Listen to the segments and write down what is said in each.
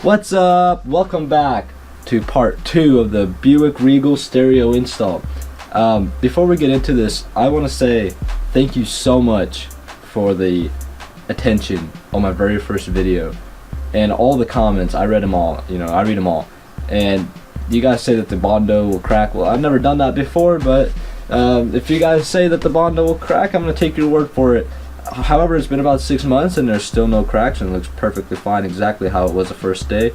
What's up? Welcome back to part 2 of the Buick Regal stereo install. Before we get into this, I want to say thank you so much for the attention on my very first video and all the comments. I read them all. I read them all. And you guys say that the Bondo will crack. Well, I've never done that before, but if you guys say that the Bondo will crack, I'm gonna take your word for it. However, it's been about 6 months and there's still no cracks, and it looks perfectly fine, exactly how it was the first day.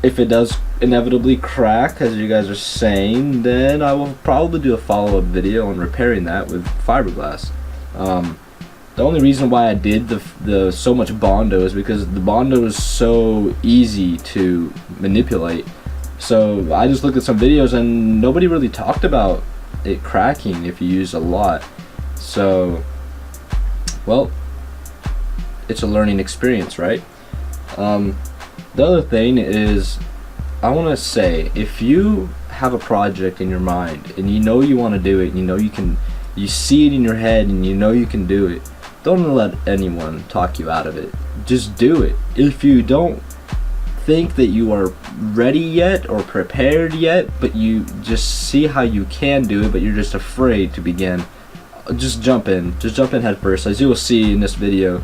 If it does inevitably crack, as you guys are saying, then I will probably do a follow-up video on repairing that with fiberglass. The only reason why I did the so much Bondo is because the Bondo is so easy to manipulate. So I just looked at some videos and nobody really talked about it cracking if you use a lot. So, well, it's a learning experience, right? The other thing is, I want to say, if you have a project in your mind and you know you want to do it, and you see it in your head and you know you can do it, don't let anyone talk you out of it. Just do it. If you don't think that you are ready yet or prepared yet, but you just see how you can do it, but you're just afraid to begin, just jump in head first. As you will see in this video,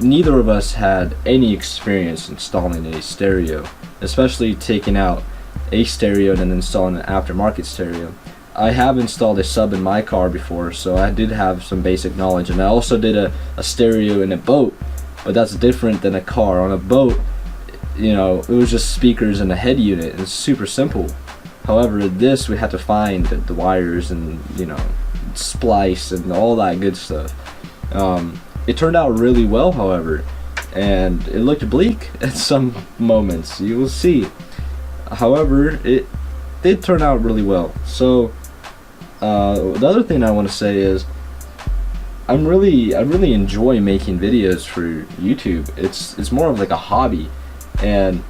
neither of us had any experience installing a stereo, especially taking out a stereo and then installing an aftermarket stereo. I have installed a sub in my car before, so I did have some basic knowledge, and I also did a stereo in a boat, but that's different than a car. On a boat, it was just speakers and a head unit. It's super simple. However, this, we had to find the wires and splice and all that good stuff. It turned out really well, however, and it looked bleak at some moments. You will see. However, it did turn out really well. So the other thing I want to say is I really enjoy making videos for YouTube. It's more of like a hobby, and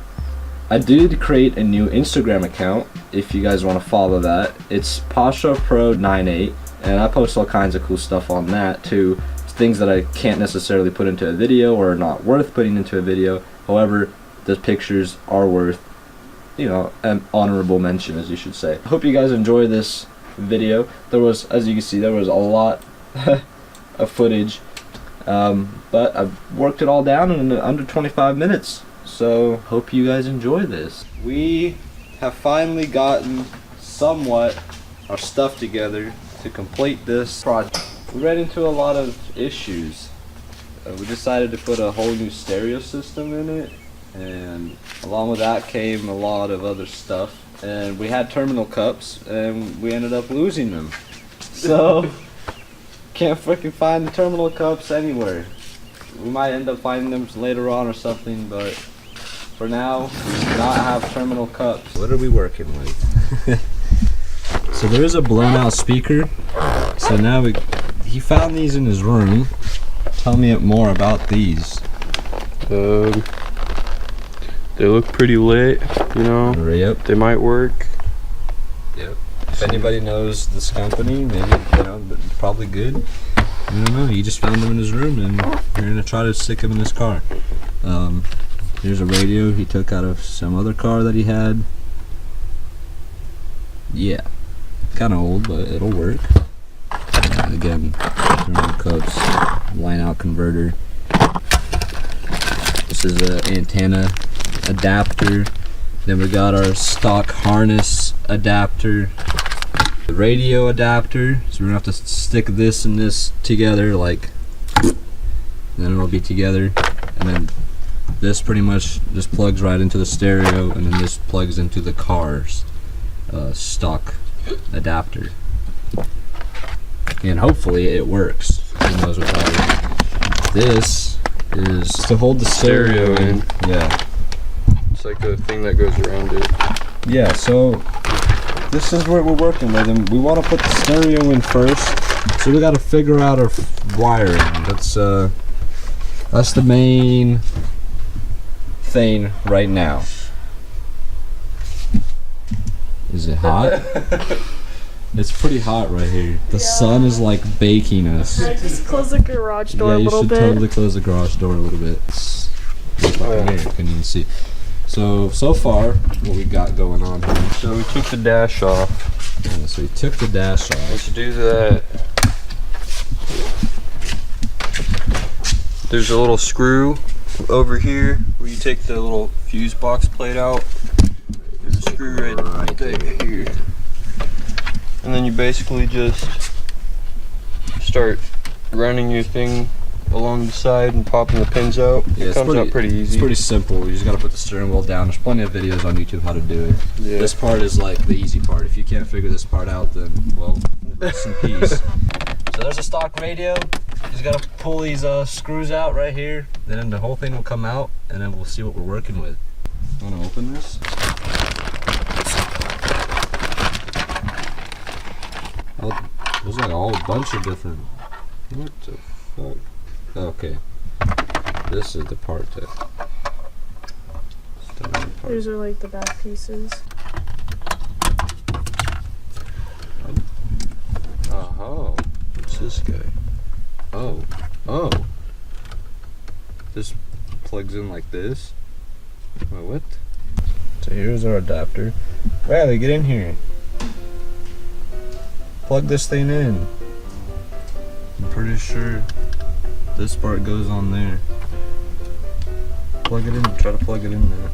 I did create a new Instagram account. If you guys want to follow that, it's PashaPro98. And I post all kinds of cool stuff on that too. Things that I can't necessarily put into a video or are not worth putting into a video. However, the pictures are worth, an honorable mention, as you should say. I hope you guys enjoy this video. There was, as you can see, there was a lot of footage. But I've worked it all down in under 25 minutes. So, hope you guys enjoy this. We have finally gotten somewhat our stuff together to complete this project. We ran into a lot of issues. We decided to put a whole new stereo system in it, and along with that came a lot of other stuff. And we had terminal cups, and we ended up losing them. So, can't freaking find the terminal cups anywhere. We might end up finding them later on or something, but for now, we do not have terminal cups. What are we working with? So there is a blown out speaker. So now he found these in his room. Tell me more about these. They look pretty lit, Yep. They might work. Yep. If anybody knows this company, maybe they're probably good. I don't know. He just found them in his room, and we're gonna try to stick them in this car. Here's a radio he took out of some other car that he had. Yeah. Kind of old, but it'll work. Again, terminal cups, line out converter. This is an antenna adapter. Then we got our stock harness adapter, the radio adapter. So we're gonna have to stick this and this together, then it'll be together. And then this pretty much just plugs right into the stereo, and then this plugs into the car's stock adapter, and hopefully it works. Who knows what that is? This is to hold the stereo in. Yeah, It's like a thing that goes around it. yeah. So this is what we're working with, and we want to put the stereo in first. So we got to figure out our wiring. That's the main thing right now. Is it hot? It's pretty hot right here. The sun is like baking us. Can I just close the garage door a little bit? Yeah, you should totally close the garage door a little bit. Here, you can even see. So far, what we got going on here. So we took the dash off. Yeah, so we took the dash off. And to do that, there's a little screw over here where you take the little fuse box plate out. There's a screw right there here. And then you basically just start running your thing along the side and popping the pins out. Yeah, it comes out pretty easy. It's pretty simple. You just gotta put the steering wheel down. There's plenty of videos on YouTube how to do it. Yeah. This part is like the easy part. If you can't figure this part out, then, well, rest in peace. So there's a stock radio. You just gotta pull these screws out right here. Then the whole thing will come out, and then we'll see what we're working with. Wanna open this? Oh, there's like a whole bunch of different. What the fuck? Okay. This is the part that. The main part. These are like the back pieces. Oh, what's this guy? Oh. This plugs in like this. Wait, what? So here's our adapter. Riley, get in here. Plug this thing in. I'm pretty sure this part goes on there. Plug it in. Try to plug it in there.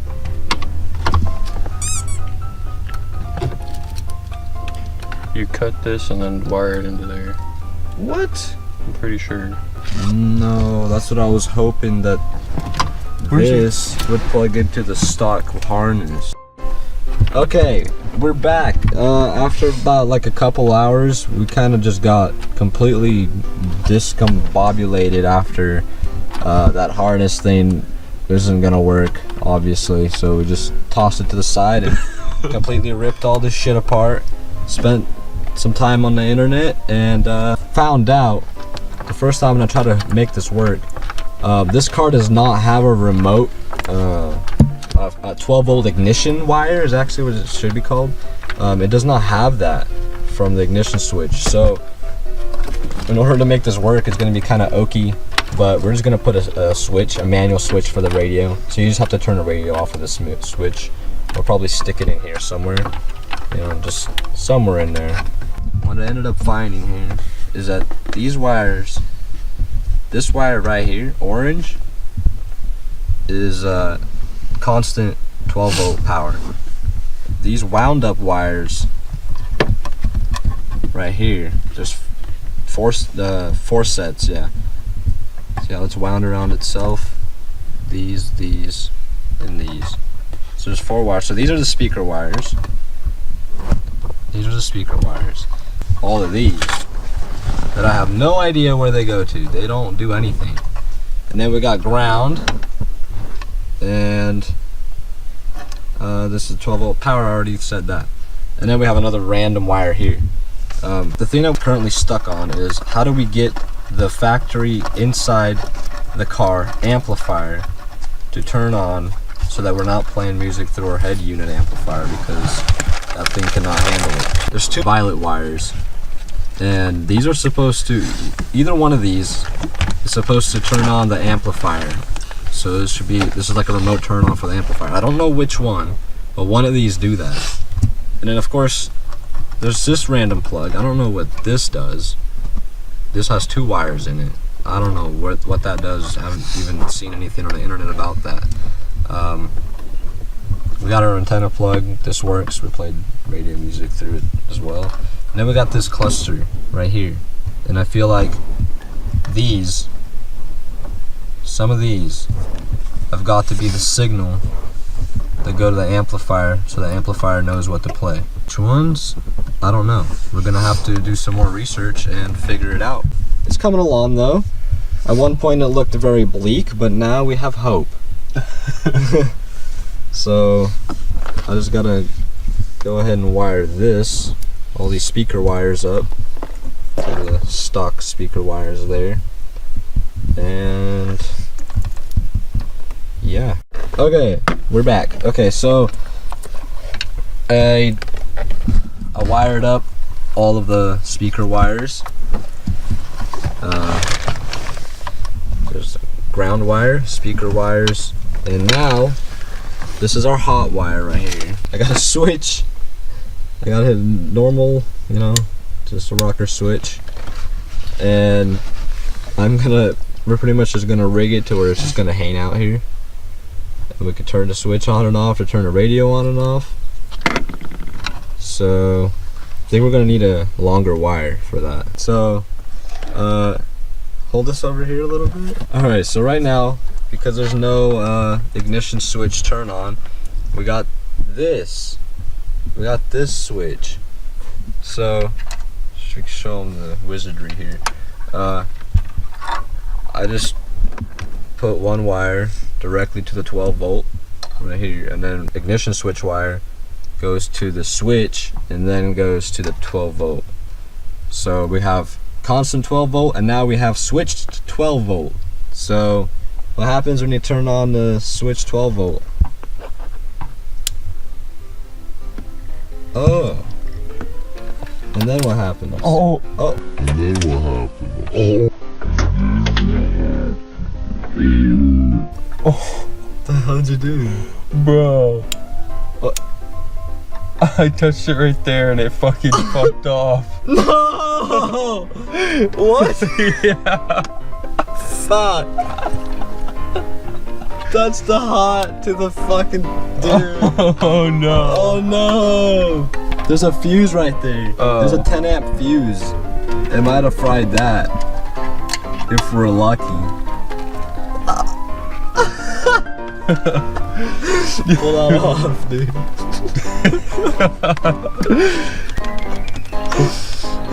You cut this and then wire it into there. What? I'm pretty sure. No, that's what I was hoping, that this would plug into the stock harness. Okay, we're back. After about like a couple hours, we kind of just got completely discombobulated after that harness thing isn't gonna work, obviously. So we just tossed it to the side and completely ripped all this shit apart. Spent some time on the internet and found out the first time I'm gonna try to make this work. This car does not have a remote. A 12-volt ignition wire is actually what it should be called. It does not have that from the ignition switch. So in order to make this work, it's going to be kind of oaky, but we're just going to put a switch, a manual switch for the radio. So you just have to turn the radio off with this switch. We'll probably stick it in here somewhere, you know, just somewhere in there. What I ended up finding here is that these wires, this wire right here, orange, is constant 12-volt power. These wound up wires right here, just four sets, yeah. See how it's wound around itself? These, and these. So there's 4 wires. So these are the speaker wires. These are the speaker wires. All of these that I have no idea where they go to. They don't do anything. And then we got ground. And this is 12-volt power. I already said that. And then we have another random wire here. The thing I'm currently stuck on is how do we get the factory inside the car amplifier to turn on so that we're not playing music through our head unit amplifier, because that thing cannot handle it. There's 2 violet wires, and these are supposed to, either one of these is supposed to turn on the amplifier. So this is like a remote turn on for the amplifier. I don't know which one, but one of these do that. And then of course, there's this random plug. I don't know what this does. This has 2 wires in it. I don't know what that does. I haven't even seen anything on the internet about that. We got our antenna plug. This works. We played radio music through it as well. And then we got this cluster right here. And I feel like some of these have got to be the signal that go to the amplifier, so the amplifier knows what to play. Which ones? I don't know. We're gonna have to do some more research and figure it out. It's coming along though. At one point it looked very bleak, but now we have hope. So I just gotta go ahead and wire all these speaker wires up to the stock speaker wires there. And yeah. Okay, we're back. Okay, so I wired up all of the speaker wires. There's ground wire, speaker wires, And now, this is our hot wire right here. I got a switch. I got a normal, you know, just a rocker switch. And we're pretty much just gonna rig it to where it's just gonna hang out here. And we could turn the switch on and off, or turn the radio on and off. So, I think we're gonna need a longer wire for that. So, hold this over here a little bit. Alright, so right now, because there's no ignition switch turn on, we got this. We got this switch. So, should show them the wizardry here. I just put one wire directly to the 12 volt right here, and then ignition switch wire goes to the switch and then goes to the 12 volt. So we have constant 12 volt, and now we have switched to 12 volt. So what happens when you turn on the switch 12 volt? Oh. And then what happens? Oh. Oh. And then what happened? Oh. Oh. What the hell did you do? Bro. I touched it right there and it fucking fucked off. No! What? Yeah. Fuck. That's the hot to the fucking dude. Oh no. Oh no. There's a fuse right there. Oh. There's a 10 amp fuse. It might have fried that. If we're lucky. Pull that off, dude.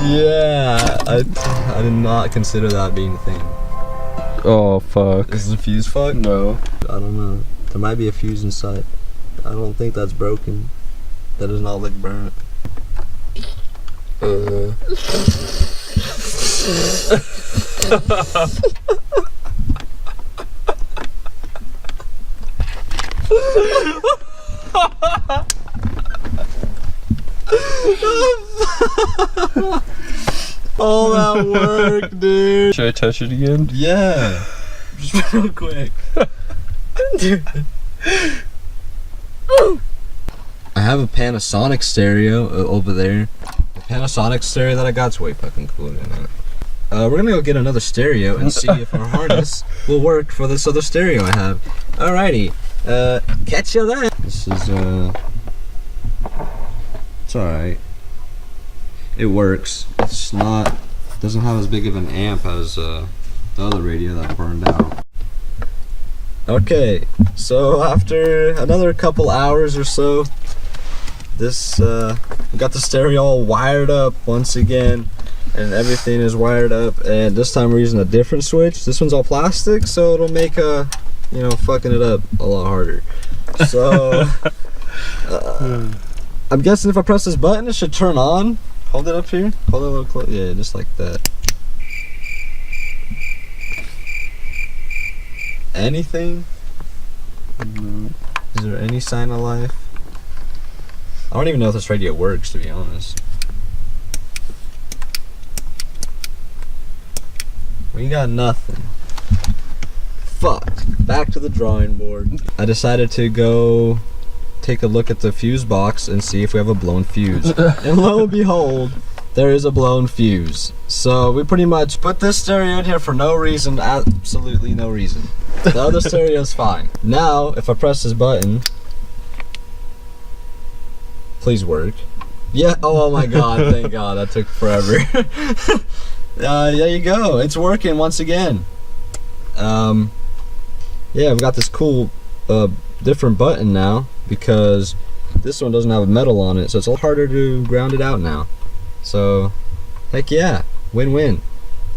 Yeah, I did not consider that being a thing. Oh fuck. Is the fuse fucked? No. I don't know. There might be a fuse inside. I don't think that's broken. That does not look burnt. All that work, dude. Should I touch it again? Yeah. Just real quick. Dude. I have a Panasonic stereo over there. The Panasonic stereo that I got's way fucking cooler than that. We're gonna go get another stereo and see if our harness will work for this other stereo I have. Alrighty. Catch you then. This is it's alright. It works. It's not, doesn't have as big of an amp as the other radio that burned out. Okay, so after another couple hours or so, this we got the stereo all wired up once again, and everything is wired up, and this time we're using a different switch. This one's all plastic, so it'll make fucking it up a lot harder. So I'm guessing if I press this button, it should turn on. Hold it up here. Hold it a little close. Yeah, just like that. Anything? Is there any sign of life? I don't even know if this radio works, to be honest. We got nothing. Fuck. Back to the drawing board. I decided to go take a look at the fuse box and see if we have a blown fuse. And lo and behold, there is a blown fuse. So we pretty much put this stereo in here for no reason, absolutely no reason. The other stereo is fine. Now, if I press this button, please work. Yeah, oh my god, thank god, that took forever. There you go, it's working once again. Yeah, we've got this cool different button now, because this one doesn't have a metal on it, so it's a little harder to ground it out now. So, heck yeah, win-win.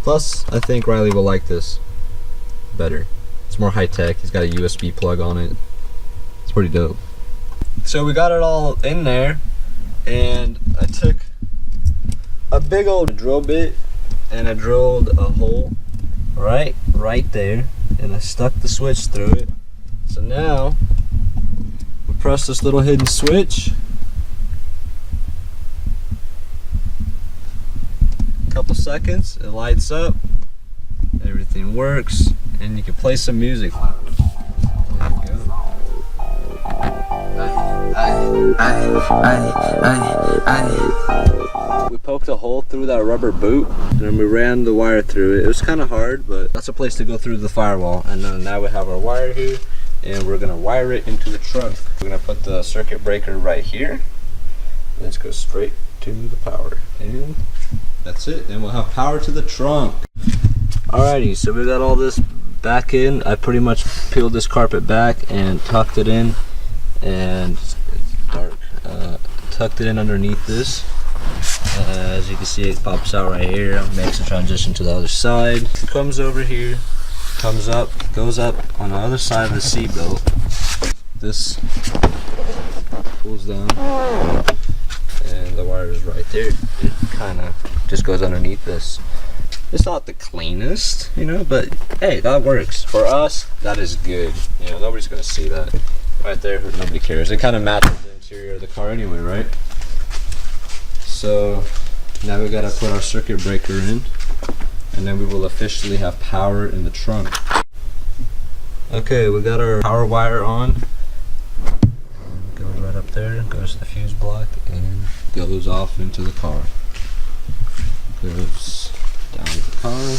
Plus, I think Riley will like this better. It's more high-tech, he's got a USB plug on it. It's pretty dope. So we got it all in there, and I took a big old drill bit, and I drilled a hole right there, and I stuck the switch through it. So now, we press this little hidden switch. Couple seconds, it lights up, everything works, and you can play some music. There you go. We poked a hole through that rubber boot and then we ran the wire through it. It was kind of hard, but that's a place to go through the firewall. And then now we have our wire here and we're gonna wire it into the trunk. We're gonna put the circuit breaker right here. Let's go straight to the power. And that's it. Then we'll have power to the trunk. Alrighty, so we got all this back in. I pretty much peeled this carpet back and tucked it in, and it's dark. Tucked it in underneath this. As you can see, it pops out right here, makes the transition to the other side. It comes over here, comes up, goes up on the other side of the seat belt. This pulls down, and the wire is right there. It kind of just goes underneath this. It's not the cleanest, you know, but hey, that works. For us, that is good. You know, nobody's gonna see that. Right there, nobody cares. It kind of matches the interior of the car anyway, right? So now we gotta put our circuit breaker in, and then we will officially have power in the trunk. Okay, we got our power wire on. Goes right up there, goes to the fuse block, and goes off into the car. Goes down to the car.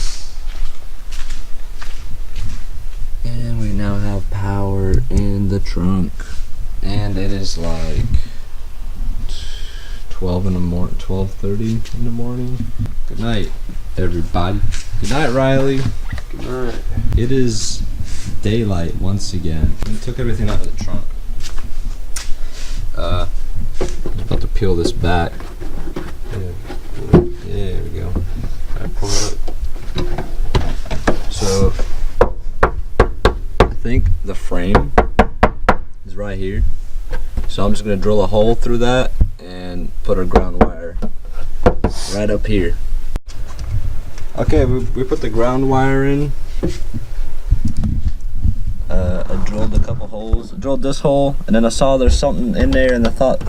And we now have power in the trunk. And it is like 12 in the morning, 12:30 in the morning. Good night, everybody. Good night, Riley. Good night. It is daylight once again. We took everything out of the trunk. I'm about to peel this back. There we go. Alright, pull it up. So I think the frame is right here. So I'm just gonna drill a hole through that and put our ground wire right up here. Okay, we put the ground wire in. I drilled a couple holes. I drilled this hole, and then I saw there's something in there, and I thought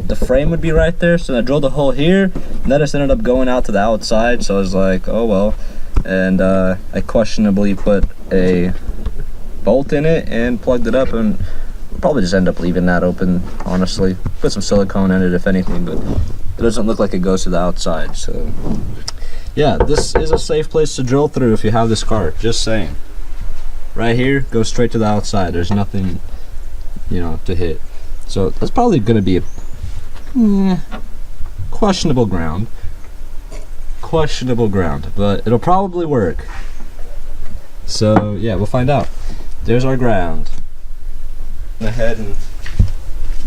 the frame would be right there. So I drilled a hole here, and that just ended up going out to the outside. So I was like, oh well. And I questionably put a bolt in it and plugged it up, and we'll probably just end up leaving that open, honestly. Put some silicone in it if anything, but it doesn't look like it goes to the outside. So yeah, this is a safe place to drill through if you have this car, just saying. Right here, goes straight to the outside. There's nothing, you know, to hit. So that's probably going to be a questionable ground. Questionable ground, but it'll probably work. So yeah, we'll find out. There's our ground. Went ahead and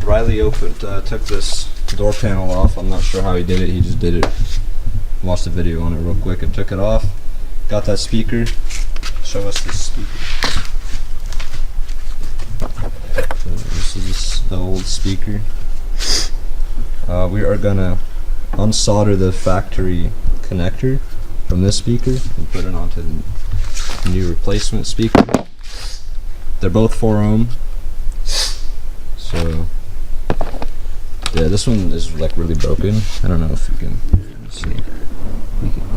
Riley took this door panel off. I'm not sure how he did it. He just did it. Watched the video on it real quick and took it off. Got that speaker. Show us this speaker. So this is the old speaker. We are gonna unsolder the factory connector from this speaker and put it onto the new replacement speaker. They're both 4 ohm. So yeah, this one is like really broken. I don't know if you can see.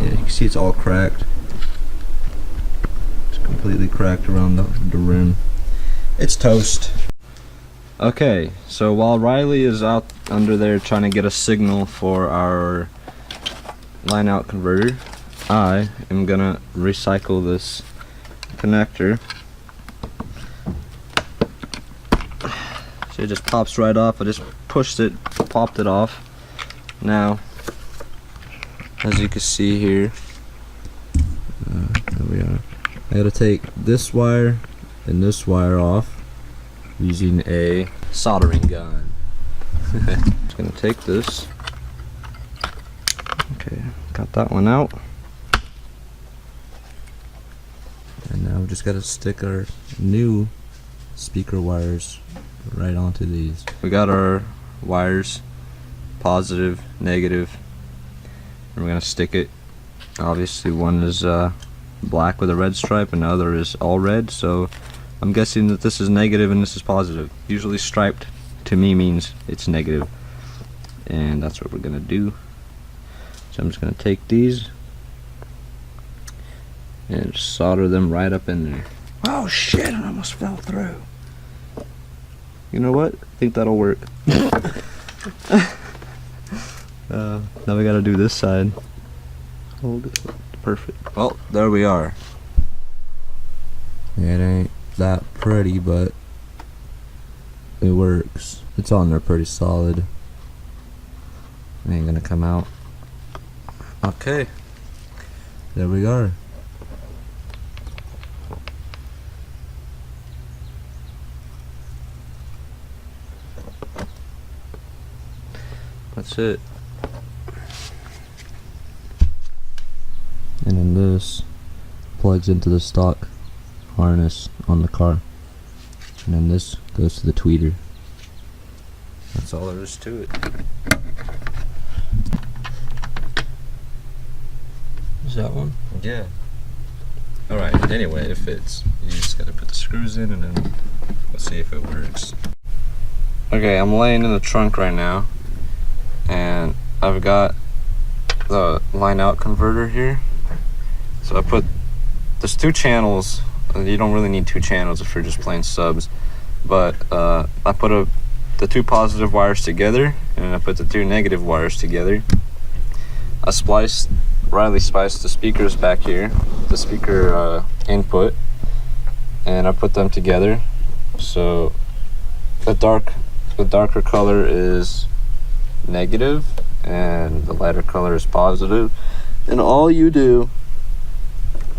Yeah, you can see it's all cracked. Completely cracked around the rim. It's toast. Okay, so while Riley is out under there trying to get a signal for our line out converter, I am gonna recycle this connector. So it just pops right off. I just pushed it, popped it off. Now, as you can see here, there we are. I gotta take this wire and this wire off using a soldering gun. Just gonna take this. Okay, got that one out. And now we just gotta stick our new speaker wires right onto these. We got our wires, positive, negative, and we're gonna stick it. Obviously one is black with a red stripe and the other is all red, so I'm guessing that this is negative and this is positive. Usually striped to me means it's negative, and that's what we're gonna do. So I'm just gonna take these and solder them right up in there. Oh shit, I almost fell through. You know what? I think that'll work. Now we gotta do this side. Hold it. Perfect. Well, there we are. It ain't that pretty, but it works. It's on there pretty solid. It ain't gonna come out. Okay. There we are. That's it. And then this plugs into the stock harness on the car. And then this goes to the tweeter. That's all there is to it. Is that one? Yeah. Alright, anyway, it fits. You just gotta put the screws in and then we'll see if it works. Okay, I'm laying in the trunk right now. And I've got the line out converter here. So there's 2 channels. You don't really need 2 channels if you're just playing subs. But I put the 2 positive wires together, and I put the 2 negative wires together. Riley spliced the speakers back here, the speaker input, and I put them together. So the darker color is negative and the lighter color is positive, and all you do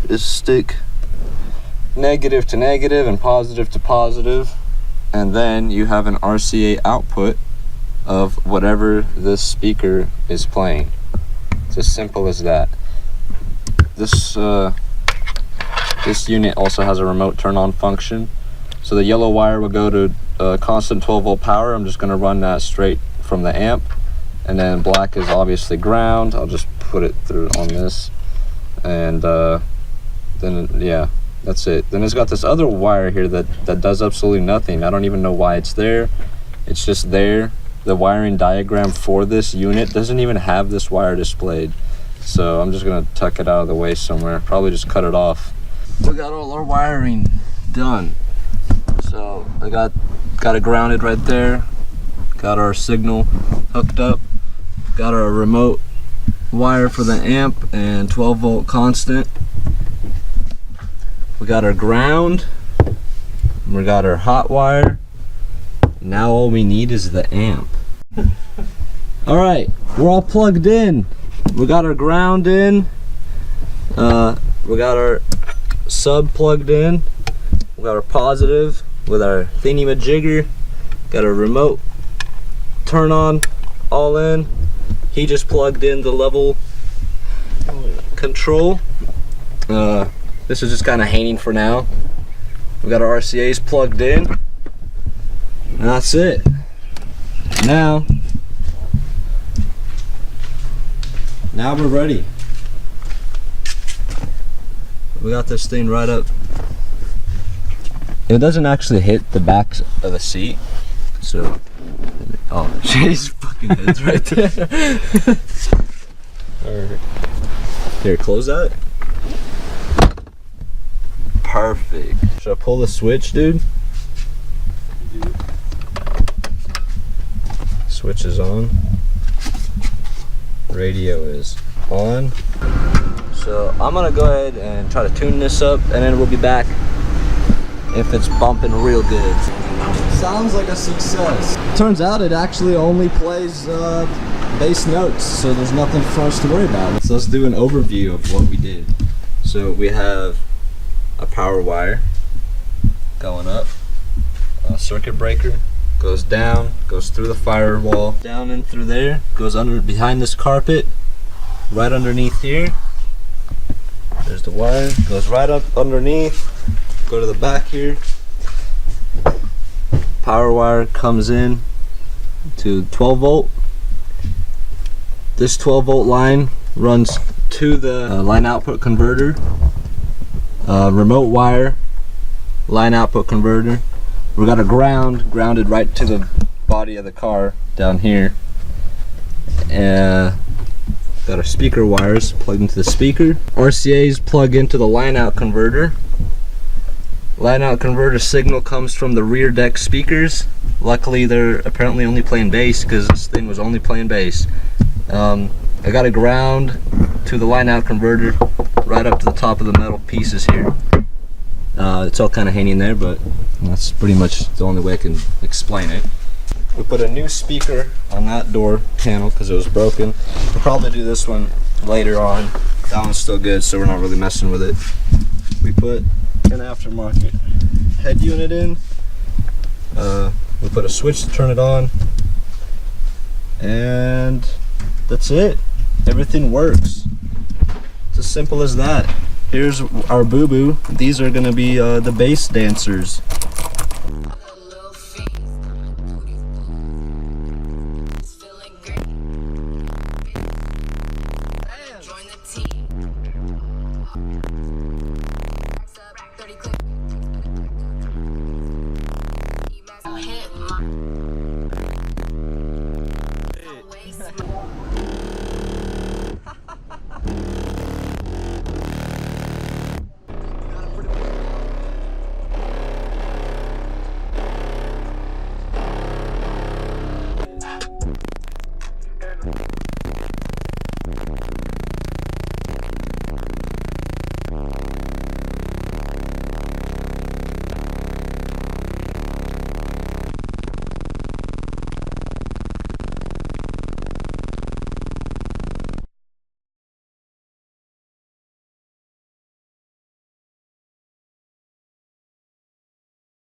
is stick negative to negative and positive to positive, and then you have an RCA output of whatever this speaker is playing. It's as simple as that. This unit also has a remote turn on function, so the yellow wire will go to constant 12 volt power. I'm just going to run that straight from the amp, and then black is obviously ground. I'll just put it through on this, and then yeah, that's it. Then it's got this other wire here that does absolutely nothing. I don't even know why it's there. It's just there. The wiring diagram for this unit doesn't even have this wire displayed, so I'm just gonna tuck it out of the way somewhere, probably just cut it off. We got all our wiring done, so I got it grounded right there. Got our signal hooked up, got our remote wire for the amp and 12 volt constant. We got our ground, we got our hot wire. Now all we need is the amp. Alright, we're all plugged in. We got our ground in, we got our sub plugged in, we got our positive with our thingy-majigger, got our remote turn on all in. He just plugged in the level control. This is just kind of hanging for now. We got our RCAs plugged in, and that's it. Now we're ready. We got this thing right up. It doesn't actually hit the back of the seat, so oh, Jay's fucking head's right there. Alright. Here, close that. Perfect. Should I pull the switch, dude? Switch is on. Radio is on. So I'm gonna go ahead and try to tune this up, and then we'll be back if it's bumping real good. Sounds like a success. Turns out it actually only plays bass notes, so there's nothing for us to worry about. So let's do an overview of what we did. So we have a power wire going up, a circuit breaker goes down, goes through the firewall, down and through there, goes under behind this carpet, right underneath here. There's the wire, goes right up underneath, go to the back here. Power wire comes in to 12 volt. This 12 volt line runs to the line output converter. Remote wire, line output converter. We got a grounded right to the body of the car down here. Got our speaker wires plugged into the speaker. RCA's plug into the line out converter. Line out converter signal comes from the rear deck speakers Luckily, they're apparently only playing bass because this thing was only playing bass. I got a ground to the line out converter right up to the top of the metal pieces here. It's all kind of hanging there, but that's pretty much the only way I can explain it. We put a new speaker on that door panel because it was broken. We'll probably do this one later on. That one's still good, so we're not really messing with it. We put an aftermarket head unit in. We put a switch to turn it on, and that's it. Everything works. It's as simple as that. Here's our boo-boo. These are gonna be the bass dancers. Hit